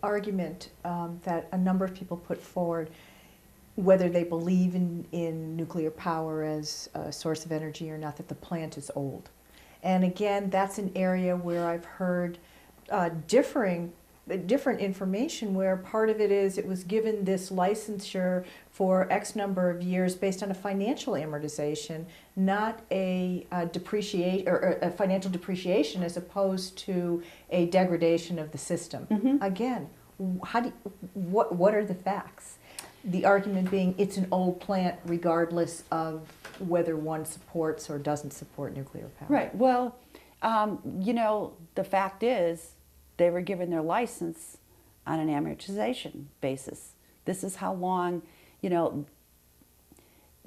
argument that a number of people put forward, whether they believe in nuclear power as a source of energy or not, that the plant is old. And again, that's an area where I've heard different information, where part of it is it was given this licensure for X number of years based on a financial amortization, not a depreciate or a financial depreciation, as opposed to a degradation of the system. Mm-hmm. Again, what are the facts? The argument being it's an old plant regardless of whether one supports or doesn't support nuclear power. Right. Well, you know, the fact is they were given their license on an amortization basis. This is how long, you know,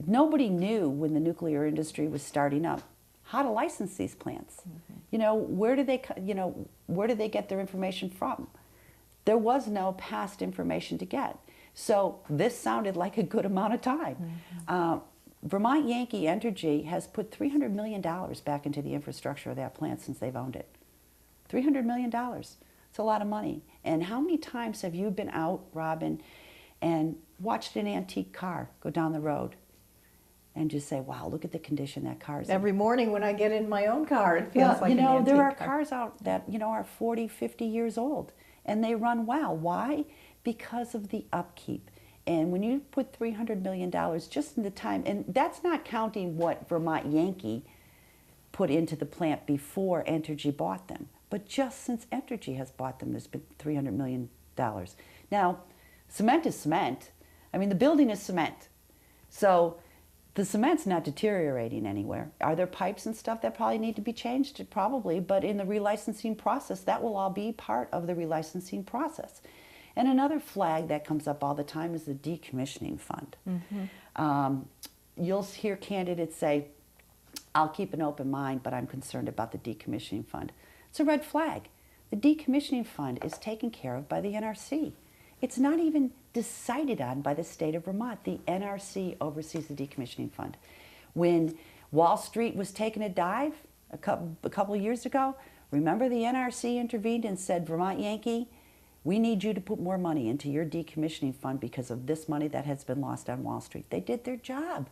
nobody knew when the nuclear industry was starting up how to license these plants. Mm-hmm. You know, where do they get their information from? There was no past information to get. So this sounded like a good amount of time. Mm-hmm. Vermont Yankee Entergy has put $300 million back into the infrastructure of that plant since they've owned it. $300 million. It's a lot of money. And how many times have you been out, Robin, and watched an antique car go down the road and just say, wow, look at the condition that car's in? Every morning when I get in my own car, it feels like an antique there are car. cars out that, you know, are 40, 50 years old, and they run well. Why? Because of the upkeep. And when you put $300 million just in the time, and that's not counting what Vermont Yankee put into the plant before Entergy bought them, but just since Entergy has bought them, there's been $300 million. Now, cement is cement. I mean, the building is cement. So the cement's not deteriorating anywhere. Are there pipes and stuff that probably need to be changed? Probably, but in the relicensing process, that will all be part of the relicensing process. And another flag that comes up all the time is the decommissioning fund. Mm-hmm. You'll hear candidates say, I'll keep an open mind, but I'm concerned about the decommissioning fund. It's a red flag. The decommissioning fund is taken care of by the NRC. It's not even decided on by the state of Vermont. The NRC oversees the decommissioning fund. When Wall Street was taking a dive a couple of years ago, remember the NRC intervened and said, Vermont Yankee, we need you to put more money into your decommissioning fund because of this money that has been lost on Wall Street. They did their job.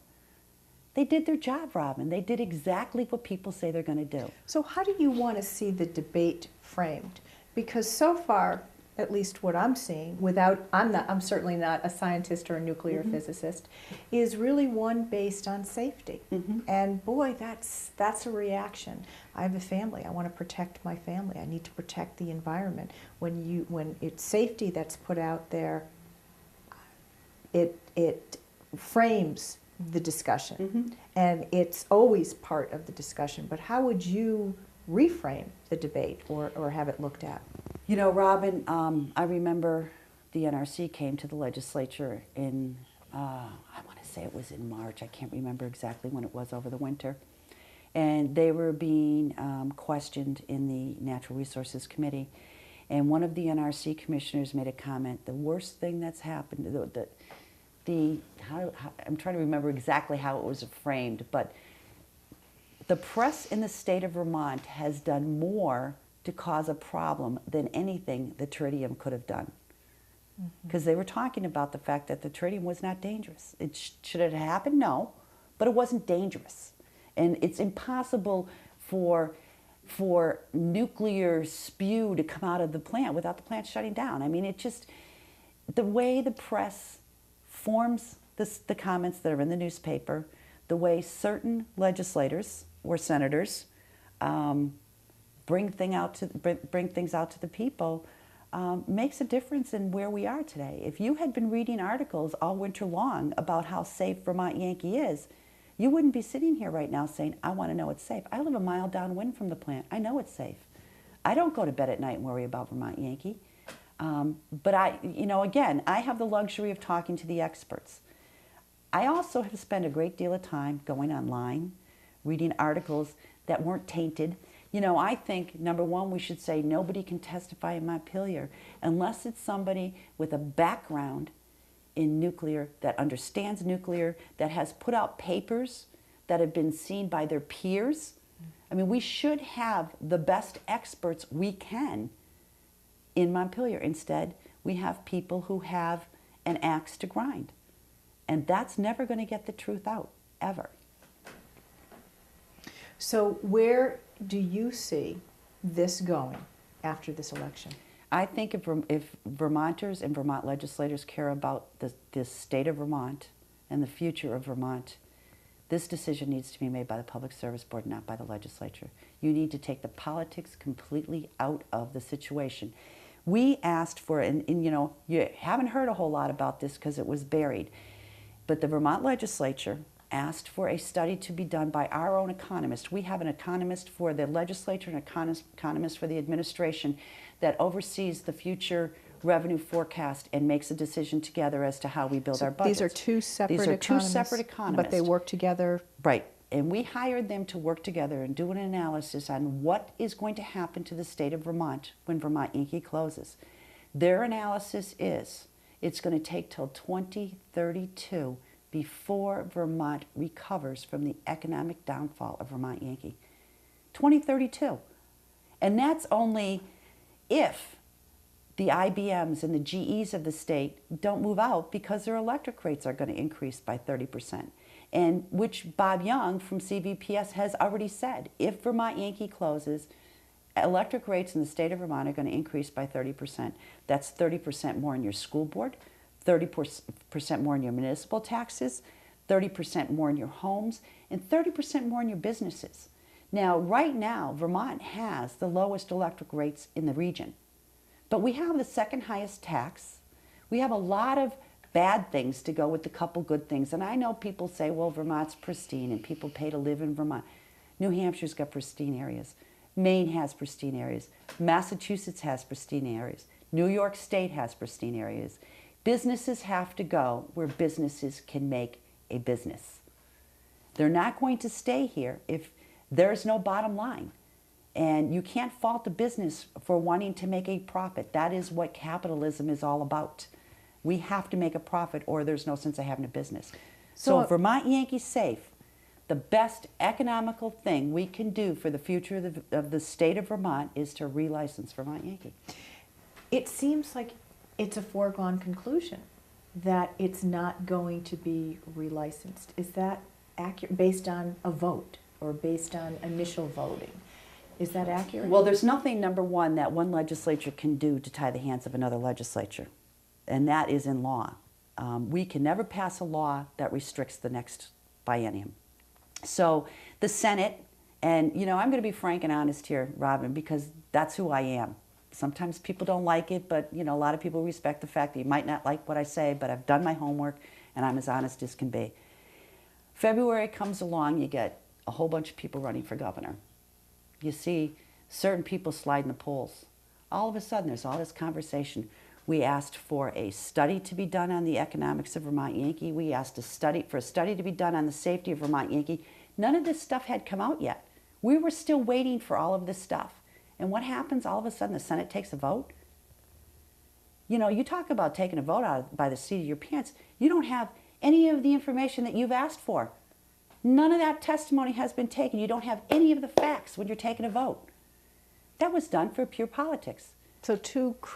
They did their job, Robin. They did exactly what people say they're going to do. So how do you want to see the debate framed? Because so far, at least what I'm seeing, I'm certainly not a scientist or a nuclear mm-hmm. physicist, is really one based on safety. Mm-hmm. And boy, that's a reaction. I have a family. I want to protect my family. I need to protect the environment. When it's safety that's put out there, it frames the discussion, mm-hmm. and it's always part of the discussion. But how would you reframe the debate or have it looked at? You know, Robin, I remember the NRC came to the legislature in, I want to say it was in March. I can't remember exactly when it was over the winter. And they were being questioned in the Natural Resources Committee. And one of the NRC commissioners made a comment, the worst thing that's happened, I'm trying to remember exactly how it was framed, but the press in the state of Vermont has done more to cause a problem than anything the tritium could have done. Because mm-hmm. they were talking about the fact that the tritium was not dangerous. Should it have happened? No, but it wasn't dangerous. And it's impossible for nuclear spew to come out of the plant without the plant shutting down. I mean, it just, the way the press forms the comments that are in the newspaper, the way certain legislators or senators bring things out to the people makes a difference in where we are today. If you had been reading articles all winter long about how safe Vermont Yankee is, you wouldn't be sitting here right now saying, I want to know it's safe. I live a mile downwind from the plant. I know it's safe. I don't go to bed at night and worry about Vermont Yankee. But again, I have the luxury of talking to the experts. I also have spent a great deal of time going online, reading articles that weren't tainted. You know, I think, number one, we should say nobody can testify in Montpelier unless it's somebody with a background in nuclear, that understands nuclear, that has put out papers that have been seen by their peers. I mean, we should have the best experts we can in Montpelier. Instead, we have people who have an axe to grind. And that's never going to get the truth out, ever. So where do you see this going after this election? I think if Vermonters and Vermont legislators care about the state of Vermont and the future of Vermont, this decision needs to be made by the Public Service Board, not by the legislature. You need to take the politics completely out of the situation. We asked for, and you know, you haven't heard a whole lot about this because it was buried, but the Vermont legislature asked for a study to be done by our own economist. We have an economist for the legislature and an economist for the administration that oversees the future revenue forecast and makes a decision together as to how we build our budgets. These are two separate economists. But they work together. Right. And we hired them to work together and do an analysis on what is going to happen to the state of Vermont when Vermont Yankee closes. Their analysis is it's going to take till 2032 before Vermont recovers from the economic downfall of Vermont Yankee. 2032. And that's only if the IBMs and the GEs of the state don't move out because their electric rates are going to increase by 30%. And which Bob Young from CVPS has already said, if Vermont Yankee closes, electric rates in the state of Vermont are going to increase by 30%. That's 30% more in your school board, 30% more in your municipal taxes, 30% more in your homes, and 30% more in your businesses. Now, right now, Vermont has the lowest electric rates in the region. But we have the second highest tax. We have a lot of bad things to go with the couple good things. And I know people say, well, Vermont's pristine and people pay to live in Vermont. New Hampshire's got pristine areas. Maine has pristine areas. Massachusetts has pristine areas. New York State has pristine areas. Businesses have to go where businesses can make a business. They're not going to stay here if there's no bottom line. And you can't fault a business for wanting to make a profit. That is what capitalism is all about. We have to make a profit or there's no sense of having a business. So if Vermont Yankee's safe, the best economical thing we can do for the future of the state of Vermont is to relicense Vermont Yankee. It seems like it's a foregone conclusion that it's not going to be relicensed. Is that accurate, based on a vote or based on initial voting? Is that accurate? Well, there's nothing, number one, that one legislature can do to tie the hands of another legislature, and that is in law. We can never pass a law that restricts the next biennium. So the Senate, and you know, I'm going to be frank and honest here, Robin, because that's who I am. Sometimes people don't like it, but you know, a lot of people respect the fact that you might not like what I say, but I've done my homework and I'm as honest as can be. February comes along, you get a whole bunch of people running for governor. You see certain people slide in the polls. All of a sudden, there's all this conversation. We asked for a study to be done on the economics of Vermont Yankee. We asked for a study to be done on the safety of Vermont Yankee. None of this stuff had come out yet. We were still waiting for all of this stuff. And what happens? All of a sudden, the Senate takes a vote. You know, you talk about taking a vote out by the seat of your pants. You don't have any of the information that you've asked for. None of that testimony has been taken. You don't have any of the facts when you're taking a vote. That was done for pure politics. So two